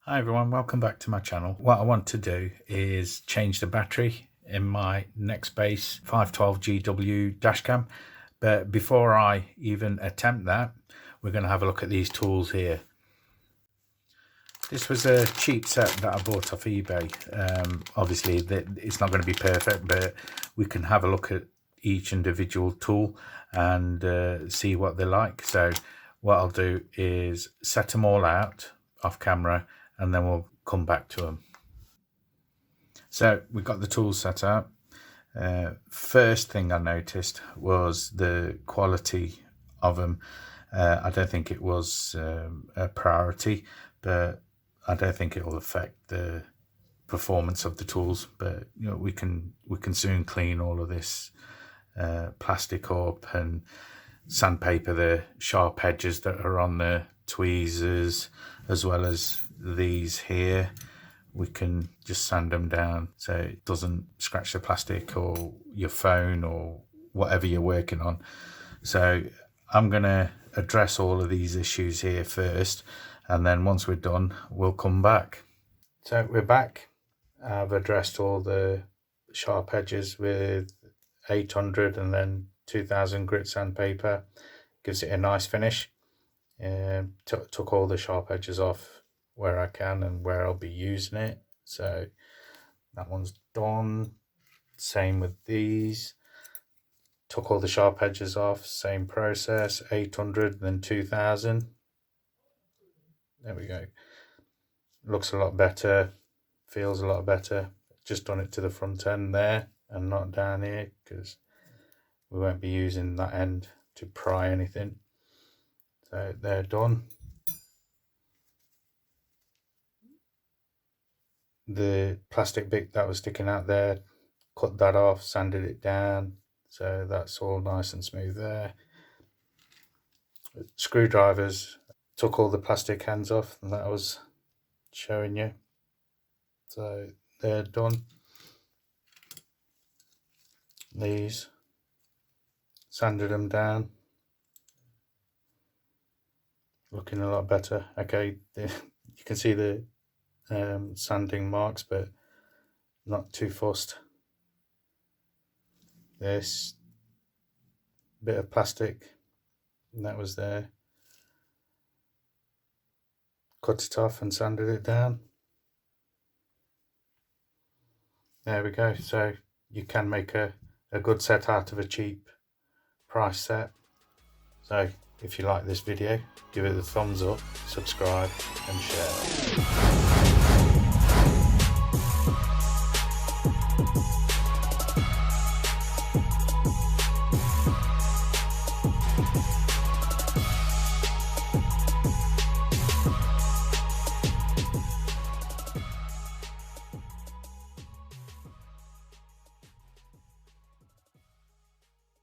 Hi everyone, welcome back to my channel. What I want to do is change the battery in my NEXTBASE 512GW dashcam. But before I even attempt that, we're going to have a look at these tools here. This was a cheap set that I bought off eBay. Obviously it's not going to be perfect, but we can have a look at each individual tool and see what they're like. So what I'll do is set them all out off camera and then we'll come back to them. So we've got the tools set up. First thing I noticed was the quality of them. I don't think it was a priority, but I don't think it will affect the performance of the tools. But you know, we can soon clean all of this plastic up and sandpaper the sharp edges that are on the tweezers, as well as these here. We can just sand them down so it doesn't scratch the plastic or your phone or whatever you're working on. So I'm going to address all of these issues here first, and then once we're done we'll come back. So we're back. I've addressed all the sharp edges with 800 and then 2000 grit sandpaper. Gives it a nice finish. Took all the sharp edges off where I can and where I'll be using it. So that one's done. Same with these. Took all the sharp edges off, same process, 800 then 2000. There we go. Looks a lot better, feels a lot better. Just done it to the front end there and not down here because we won't be using that end to pry anything. So they're done. The plastic bit that was sticking out there, cut that off, sanded it down, so that's all nice and smooth there. Screwdrivers, took all the plastic hands off that I was showing you, so they're done. These, sanded them down, looking a lot better. Okay, you can see the sanding marks, but not too fussed. This bit of plastic that was there, cut it off and sanded it down. There we go. So you can make a good set out of a cheap price set. So if you like this video, give it a thumbs up, subscribe and share.